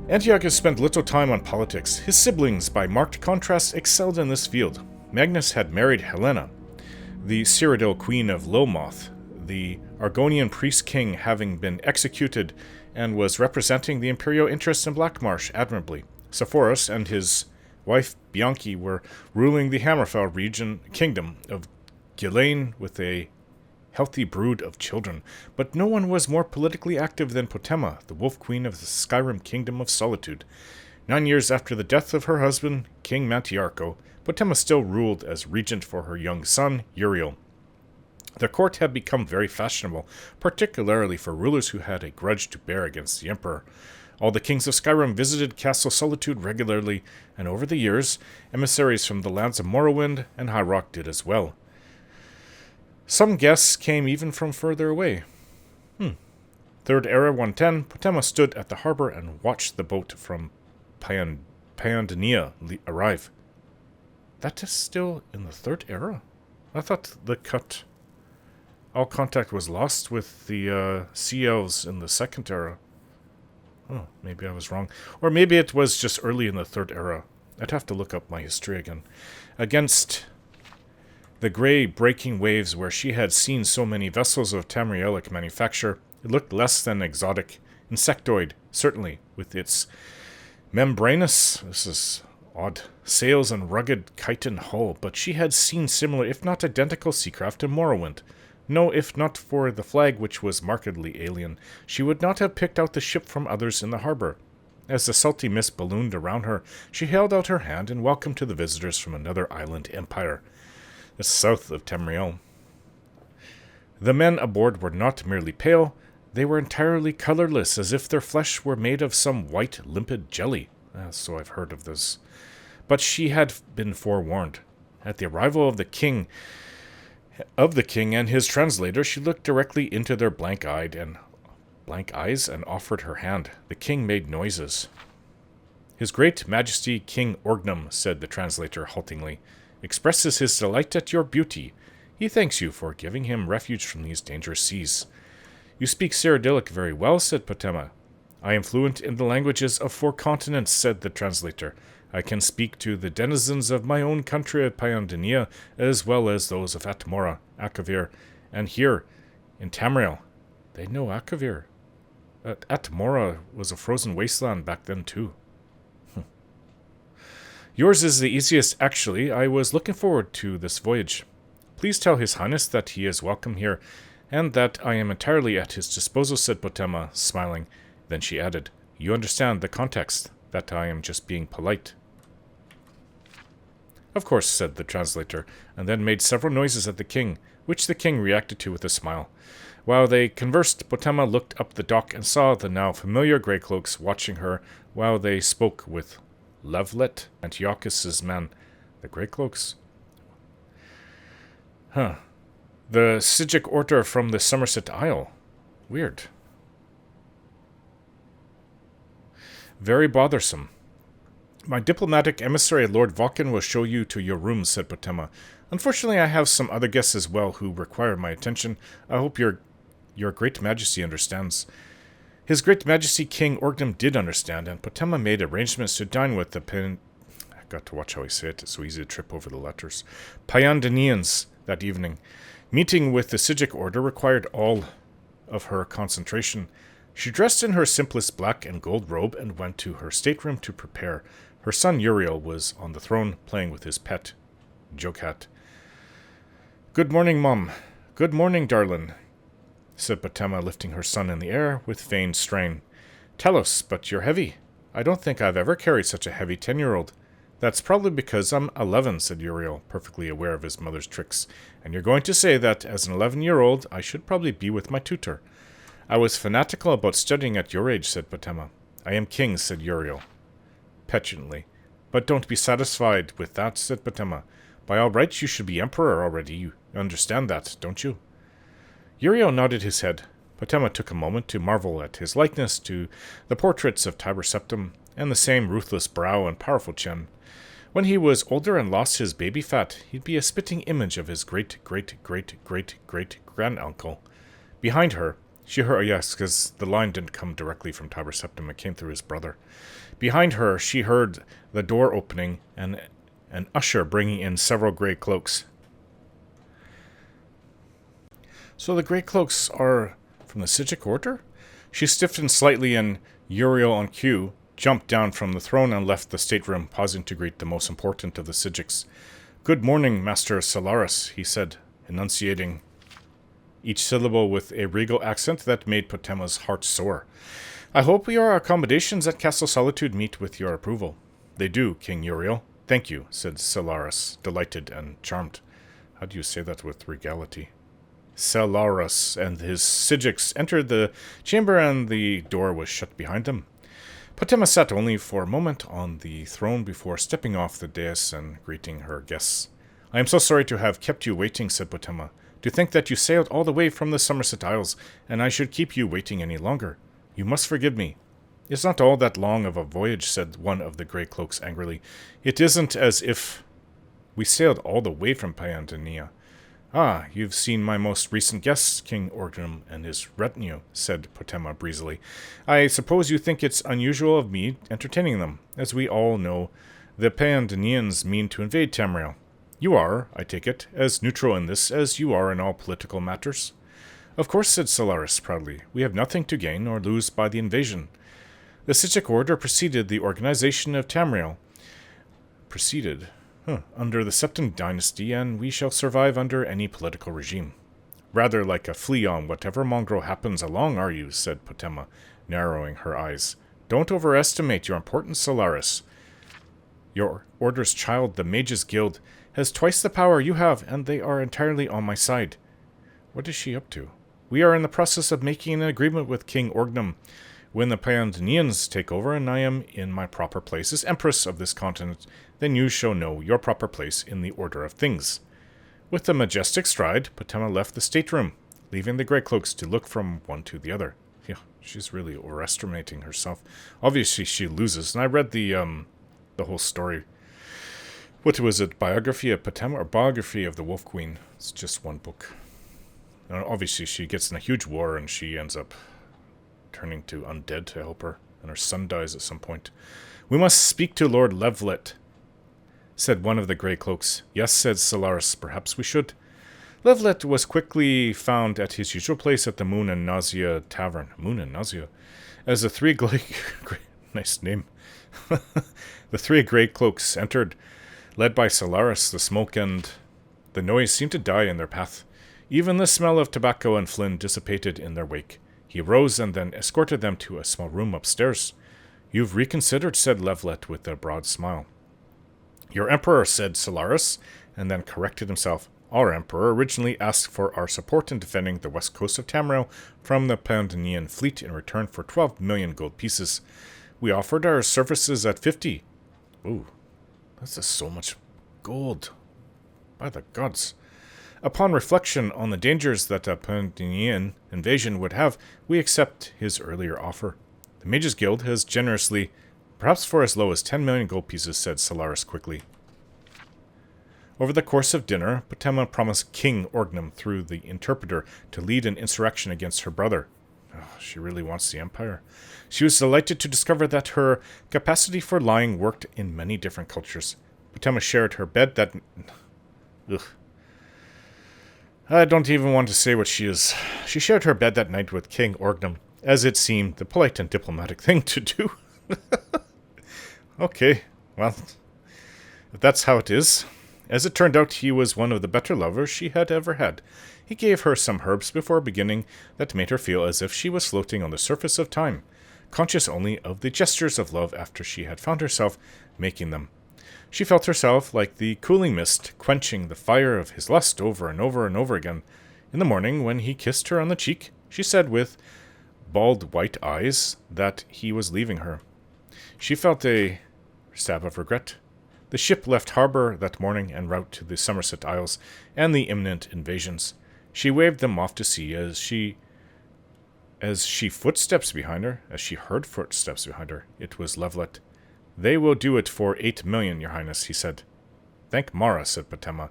Antiochus spent little time on politics. His siblings, by marked contrast, excelled in this field. Magnus had married Helena, the Cyrodiil queen of Lomoth, the Argonian priest-king having been executed, and was representing the imperial interests in Blackmarsh admirably. Sepphoris and his wife Bianchi were ruling the Hammerfell kingdom of Ghislaine with a healthy brood of children, but no one was more politically active than Potema, the wolf queen of the Skyrim Kingdom of Solitude. 9 years after the death of her husband, King Mantiarco, Potema still ruled as regent for her young son, Uriel. The court had become very fashionable, particularly for rulers who had a grudge to bear against the emperor. All the kings of Skyrim visited Castle Solitude regularly, and over the years, emissaries from the lands of Morrowind and High Rock did as well. Some guests came even from further away. 3rd era 110, Potema stood at the harbor and watched the boat from Paiandania arrive. That is still in the 3rd era? I thought all contact was lost with the Sea Elves in the 2nd era. Oh, maybe I was wrong. Or maybe it was just early in the 3rd era. I'd have to look up my history again. Against the grey breaking waves where she had seen so many vessels of Tamrielic manufacture, it looked less than exotic. Insectoid, certainly, with its membranous, this is odd, sails and rugged chitin hull, but she had seen similar, if not identical, seacraft in Morrowind. No, if not for the flag, which was markedly alien, she would not have picked out the ship from others in the harbor. As the salty mist ballooned around her, she held out her hand in welcome to the visitors from another island empire, the south of Tamriel. The men aboard were not merely pale, They were entirely colorless, as if their flesh were made of some white, limpid jelly. So I've heard of this. But she had been forewarned. At the arrival of the king and his translator, she looked directly into their blank eyes and offered her hand. The king made noises. His Great Majesty King Orgnum, said the translator haltingly, expresses his delight at your beauty. He thanks you for giving him refuge from these dangerous seas. You speak Cyrodiilic very well, said Potema. I am fluent in the languages of 4 continents, said the translator. I can speak to the denizens of my own country of Paiandania, as well as those of Atmora, Akavir, and here, in Tamriel. They know Akavir. Atmora was a frozen wasteland back then, too. Yours is the easiest, actually. I was looking forward to this voyage. Please tell His Highness that he is welcome here, and that I am entirely at his disposal, said Potema, smiling. Then she added, You understand the context, that I am just being polite. Of course, said the translator, and then made several noises at the king, which the king reacted to with a smile. While they conversed, Potema looked up the dock and saw the now familiar Greycloaks watching her while they spoke with Levlet, Antiochus's men. The Greycloaks? Huh. The Psijic Order from the Somerset Isle. Weird. Very bothersome. My diplomatic emissary, Lord Vulcan, will show you to your rooms, said Potema. Unfortunately, I have some other guests as well who require my attention. I hope your Great Majesty understands. His Great Majesty King Orgnum did understand, and Potema made arrangements to dine with the I got to watch how I say it. It's so easy to trip over the letters. Paiandanians that evening. Meeting with the Psijic Order required all of her concentration. She dressed in her simplest black and gold robe and went to her stateroom to prepare. Her son Uriel was on the throne, playing with his pet, Jokat. Good morning, Mum. Good morning, darlin', said Potema, lifting her son in the air with feigned strain. Telos, but you're heavy. I don't think I've ever carried such a heavy 10-year-old. That's probably because I'm 11, said Uriel, perfectly aware of his mother's tricks. And you're going to say that, as an 11-year-old, I should probably be with my tutor. I was fanatical about studying at your age, said Potema. I am king, said Uriel, petulantly. But don't be satisfied with that, said Potema. By all rights, you should be emperor already. You understand that, don't you? Uriel nodded his head. Potema took a moment to marvel at his likeness to the portraits of Tiber Septim, and the same ruthless brow and powerful chin. When he was older and lost his baby fat, he'd be a spitting image of his great-great-great-great-great-great-granduncle. Behind her, she heard, yes, because the line didn't come directly from Tiber Septim, it came through his brother. Behind her, she heard the door opening and an usher bringing in several grey cloaks. So the grey cloaks are from the Psijic Order? She stiffened slightly, and Uriel, on cue, jumped down from the throne and left the stateroom, pausing to greet the most important of the Psijics. Good morning, Master Solaris, he said, enunciating each syllable with a regal accent that made Potema's heart soar. I hope your accommodations at Castle Solitude meet with your approval. They do, King Uriel. Thank you, said Solaris, delighted and charmed. How do you say that with regality? Solaris and his Psijics entered the chamber, and the door was shut behind them. Potema sat only for a moment on the throne before stepping off the dais and greeting her guests. I am so sorry to have kept you waiting, said Potema. To think that you sailed all the way from the Somerset Isles, and I should keep you waiting any longer. You must forgive me. It's not all that long of a voyage, said one of the grey cloaks angrily. It isn't as if we sailed all the way from Paiandania. Ah, you've seen my most recent guests, King Orgnum and his retinue, said Potema breezily. I suppose you think it's unusual of me entertaining them. As we all know, the Paiandanians mean to invade Tamriel. You are, I take it, as neutral in this as you are in all political matters. Of course, said Solaris proudly. We have nothing to gain or lose by the invasion. The Psijic Order preceded the organization of Tamriel. Under the Septim dynasty, and we shall survive under any political regime. Rather like a flea on whatever mongrel happens along, are you, said Potema, narrowing her eyes. Don't overestimate your importance, Solaris. Your order's child, the Mages Guild, has twice the power you have, and they are entirely on my side. What is she up to? We are in the process of making an agreement with King Orgnum. When the Pleiadians take over and I am in my proper place as Empress of this continent, then you shall know your proper place in the order of things. With a majestic stride, Potema left the stateroom, leaving the Grey Cloaks to look from one to the other. Yeah, she's really overestimating herself. Obviously, she loses, and I read the whole story. What was it, Biography of Potema or Biography of the Wolf Queen? It's just one book. And obviously, she gets in a huge war, and she ends up turning to undead to help her, and her son dies at some point. We must speak to Lord Levlet, said one of the Grey Cloaks. Yes, said Solaris, perhaps we should. Levlet was quickly found at his usual place at the Moon and Nausea Tavern. Moon and Nausea. As the three nice name. The three Grey Cloaks entered, led by Solaris. The smoke and the noise seemed to die in their path. Even the smell of tobacco and Flynn dissipated in their wake. He rose and then escorted them to a small room upstairs. You've reconsidered, said Levlet with a broad smile. Your Emperor, said Solaris, and then corrected himself. Our Emperor originally asked for our support in defending the west coast of Tamriel from the Pleiadian fleet in return for 12 million gold pieces. We offered our services at 50. Ooh, that's just so much gold. By the gods. Upon reflection on the dangers that a Pleiadian invasion would have, we accept his earlier offer. The Mages Guild has generously, perhaps for as low as 10 million gold pieces, said Solaris quickly. Over the course of dinner, Potema promised King Orgnum through the interpreter to lead an insurrection against her brother. Oh, she really wants the Empire. She was delighted to discover that her capacity for lying worked in many different cultures. Potema shared her bed that... Ugh. I don't even want to say what she is. She shared her bed that night with King Orgnum, as it seemed the polite and diplomatic thing to do. Okay, well, if that's how it is. As it turned out, he was one of the better lovers she had ever had. He gave her some herbs before beginning that made her feel as if she was floating on the surface of time, conscious only of the gestures of love after she had found herself making them. She felt herself like the cooling mist, quenching the fire of his lust over and over and over again. In the morning, when he kissed her on the cheek, she said with bald white eyes that he was leaving her. She felt a stab of regret. The ship left harbour that morning en route to the Somerset Isles and the imminent invasions. She waved them off to sea as she heard footsteps behind her. It was Levlet. They will do it for 8 million, your highness, he said. Thank Mara, said Potema.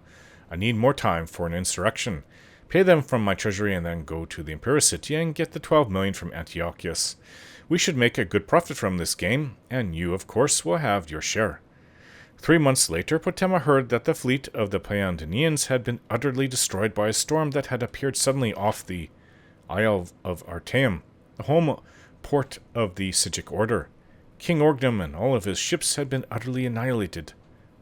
I need more time for an insurrection. Pay them from my treasury and then go to the Imperial City and get the 12 million from Antiochus. We should make a good profit from this game, and you, of course, will have your share. 3 months later, Potema heard that the fleet of the Pleiadians had been utterly destroyed by a storm that had appeared suddenly off the Isle of Artaeum, the home port of the Psijic Order. King Orgnum and all of his ships had been utterly annihilated.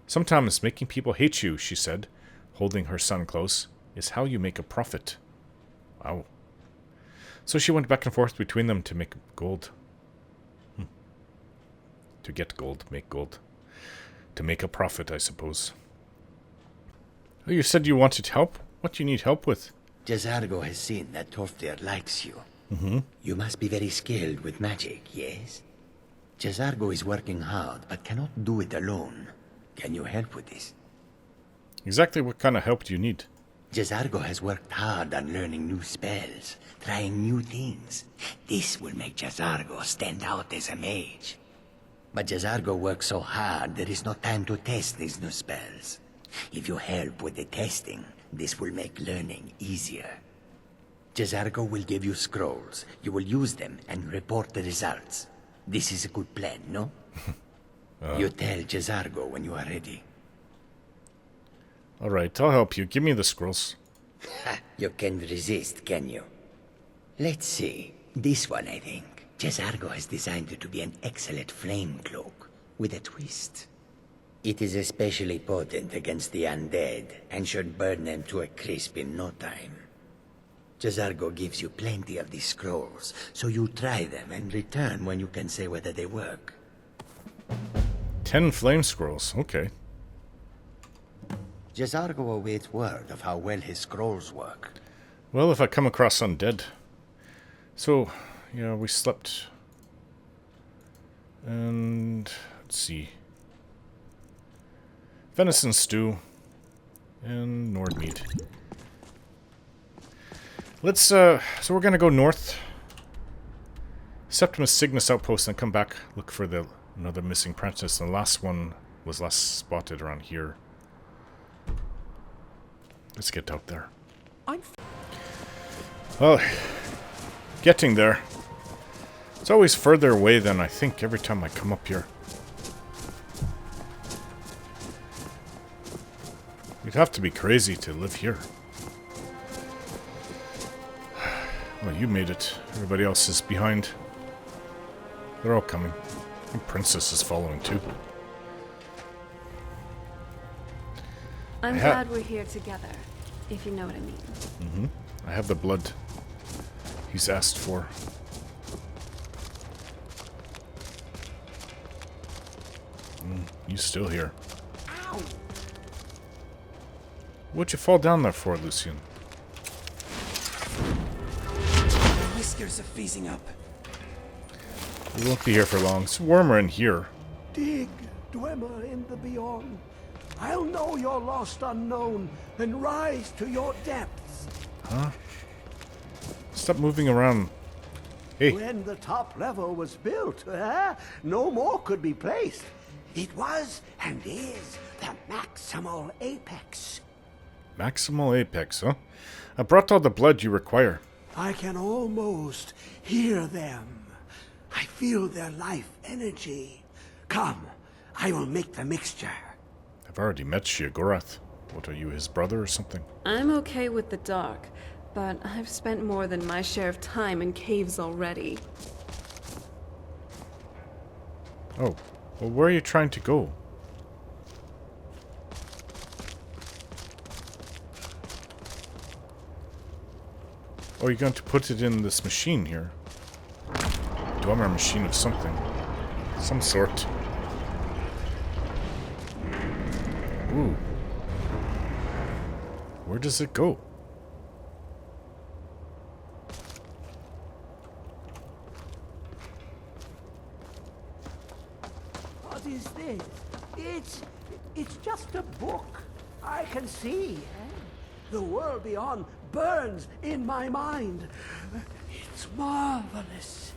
Sometimes making people hate you, she said, holding her son close, is how you make a profit. Wow. So she went back and forth between them to make gold. To get gold, make gold. To make a profit, I suppose. Oh, you said you wanted help? What do you need help with? Jazargo has seen that Torfdir likes you. Mm-hmm. You must be very skilled with magic, yes? Jazargo is working hard, but cannot do it alone. Can you help with this? Exactly what kind of help do you need? Jazargo has worked hard on learning new spells, trying new things. This will make Jazargo stand out as a mage. But Jazargo works so hard, there is no time to test these new spells. If you help with the testing, this will make learning easier. Jazargo will give you scrolls. You will use them and report the results. This is a good plan, no? You tell Jazargo when you are ready. Alright, I'll help you. Give me the scrolls. You can't resist, can you? Let's see. This one, I think. Jazargo has designed it to be an excellent flame cloak, with a twist. It is especially potent against the undead, and should burn them to a crisp in no time. Jazargo gives you plenty of these scrolls, so you try them and return when you can say whether they work. 10 flame scrolls, okay. Jazargo awaits word of how well his scrolls work. Well, if I come across undead. So, yeah, we slept. And let's see. Venison stew and Nord meat. Let's so we're gonna go north. Septimus Signus outpost and come back, look for another missing apprentice. And the last one was last spotted around here. Let's get out there. Well, getting there. It's always further away than I think every time I come up here. You'd have to be crazy to live here. Well, you made it. Everybody else is behind. They're all coming. I think Princess is following too. I'm glad we're here together, if you know what I mean. Mm-hmm. I have the blood he's asked for. You still here. Ow. What'd you fall down there for, Lucian? My whiskers are freezing up. We won't be here for long. It's warmer in here. Dig, dweller in the beyond. I'll know your lost unknown and rise to your depths. Huh? Stop moving around. Hey. When the top level was built, no more could be placed. It was and is the maximal apex. Maximal apex, huh? I brought all the blood you require. I can almost hear them. I feel their life energy. Come, I will make the mixture. I've already met Sheogorath. What, are you his brother or something? I'm okay with the dark, but I've spent more than my share of time in caves already. Oh, well, where are you trying to go? Oh, you're going to put it in this machine here. Dwemer machine of something. Some sort. Ooh. Where does it go? What is this? It's just a book. I can see. The world beyond burns in my mind. It's marvelous.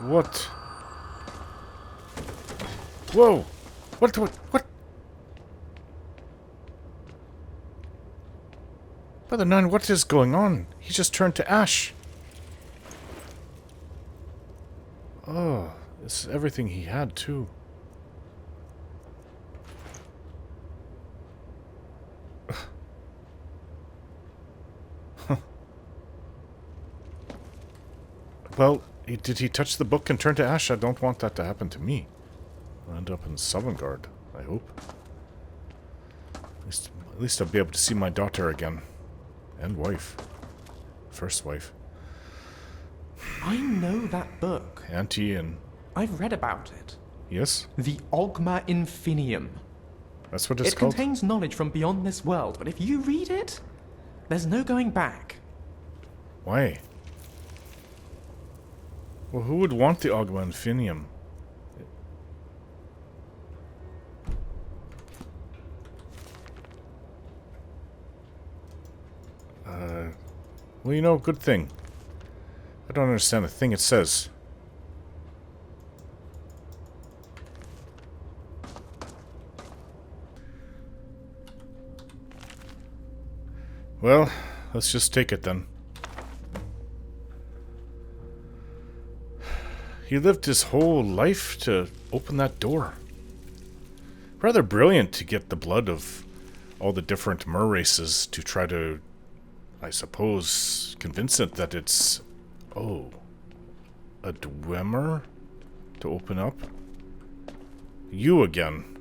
What? Whoa! What? Brother Nine, what is going on? He just turned to ash. Oh, this is everything he had, too. Well, did he touch the book and turn to ash? I don't want that to happen to me. I'll end up in Sovngarde, I hope. At least I'll be able to see my daughter again. And wife. First wife. I know that book. Auntie and... I've read about it. Yes? The Ogma Infinium. That's what it's called? It contains knowledge from beyond this world, but if you read it, there's no going back. Why? Well, who would want the Ogma Infinium? Well, you know, good thing. I don't understand a thing it says. Well, let's just take it then. He lived his whole life to open that door. Rather brilliant to get the blood of all the different mer races to try to, I suppose, convince it that it's, oh, a Dwemer to open up? You again.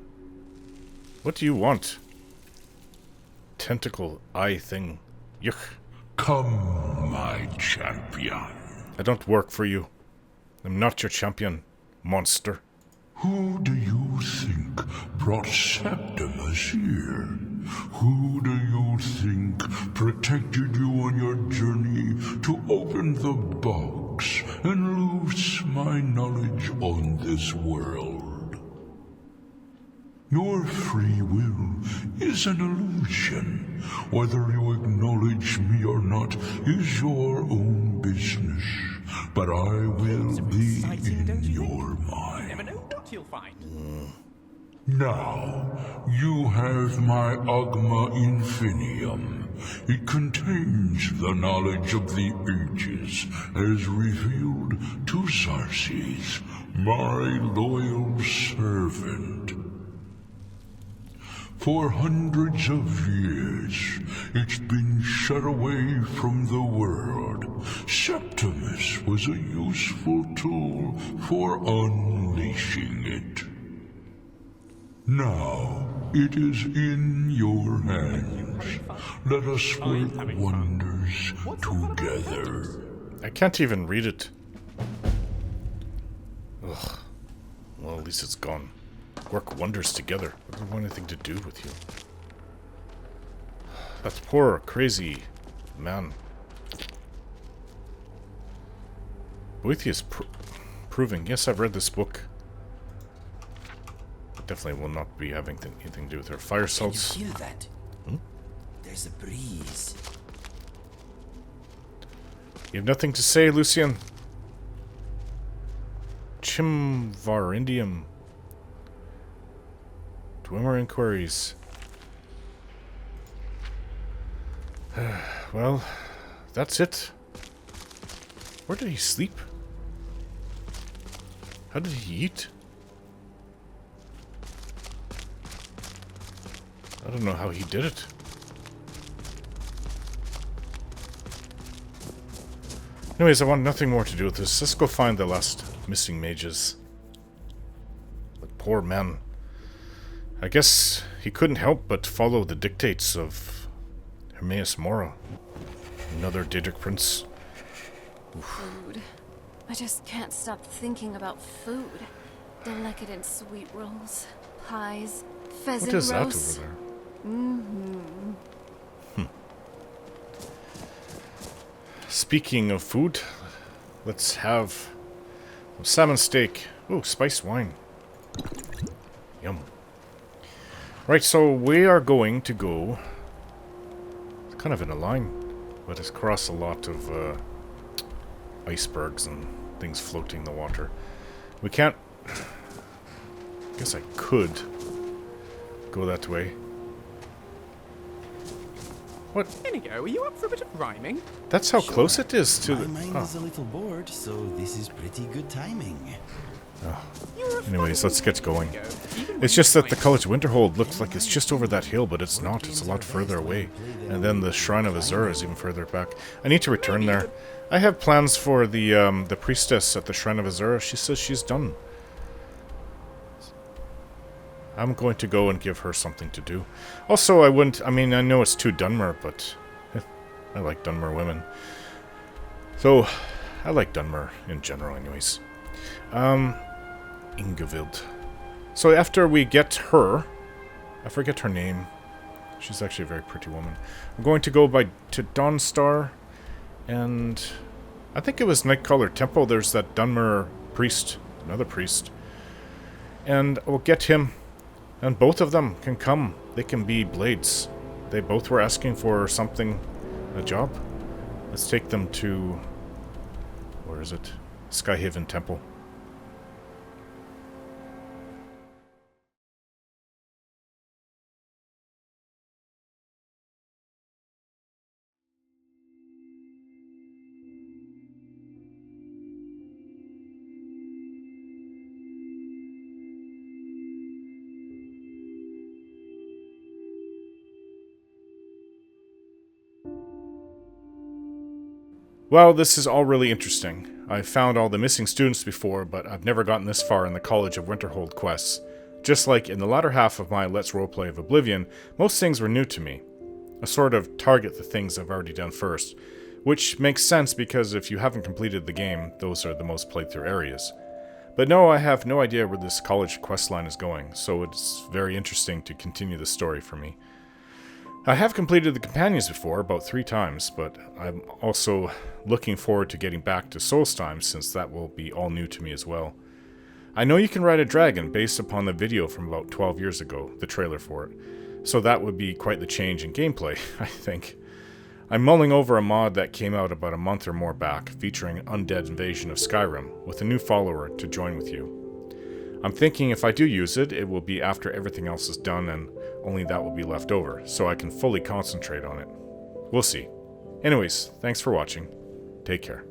What do you want? Tentacle eye thing. Yuck. Come, my champion. I don't work for you. I'm not your champion, monster. Who do you think brought Septimus here? Who do you you think protected you on your journey to open the box and loose my knowledge on this world. Your free will is an illusion. Whether you acknowledge me or not is your own business. But I will be in your mind. Never know what you'll find. Now, you have my Agma Infinium. It contains the knowledge of the ages, as revealed to Xarxes, my loyal servant. For hundreds of years, it's been shut away from the world. Septimus was a useful tool for unleashing it. Now, it is in your hands. Let us work wonders together. I can't even read it. Ugh. Well, at least it's gone. Work wonders together. I don't want anything to do with you. That poor, crazy man. Boethius proving. Yes, I've read this book. It definitely will not be having anything to do with her. Fire salts. Can you feel that? Hmm? There's a breeze. You have nothing to say, Lucian? Chimvarindium. Dwemer inquiries. Well, that's it. Where did he sleep? How did he eat? I don't know how he did it. Anyways, I want nothing more to do with this. Let's go find the last missing mages. The poor man. I guess he couldn't help but follow the dictates of Hermaeus Mora, another Daedric prince. Oof. Food. I just can't stop thinking about food. Decadent sweet rolls, pies, pheasant roast. What is that over there? Speaking of food, let's have salmon steak. Oh, spiced wine. Yum. Right, so we are going to go kind of in a line, but it's across a lot of icebergs and things floating in the water. We can't... I guess I could go that way. What? Inigo, are you up for a bit of rhyming? That's how close it is to My mind is a little bored, so this is pretty good timing. Oh. Anyways, let's get going. It's just that the College Winterhold looks like it's just over that hill, but it's not. It's a lot further away. And then the Shrine of Azure is even further back. I need to return there. I have plans for the priestess at the Shrine of Azure. She says she's done. I'm going to go and give her something to do. Also, I mean, I know it's too Dunmer, but I like Dunmer women. So, I like Dunmer in general anyways. Ingevild. So after we get her, I forget her name. She's actually a very pretty woman. I'm going to go to Dawnstar, and I think it was Nightcaller Temple. There's that Dunmer priest, another priest. And we'll get him. And both of them can come. They can be blades. They both were asking for something, a job. Let's take them to... where is it? Skyhaven Temple. Well, this is all really interesting. I've found all the missing students before, but I've never gotten this far in the College of Winterhold quests. Just like in the latter half of my Let's Roleplay of Oblivion, most things were new to me. I sort of target the things I've already done first, which makes sense because if you haven't completed the game, those are the most played through areas. But no, I have no idea where this college questline is going, so it's very interesting to continue the story for me. I have completed the companions before, about 3 times, but I'm also looking forward to getting back to Solstheim since that will be all new to me as well. I know you can ride a dragon based upon the video from about 12 years ago, the trailer for it, so that would be quite the change in gameplay, I think. I'm mulling over a mod that came out about a month or more back, featuring an undead invasion of Skyrim, with a new follower to join with you. I'm thinking if I do use it, it will be after everything else is done and only that will be left over, so I can fully concentrate on it. We'll see. Anyways, thanks for watching. Take care.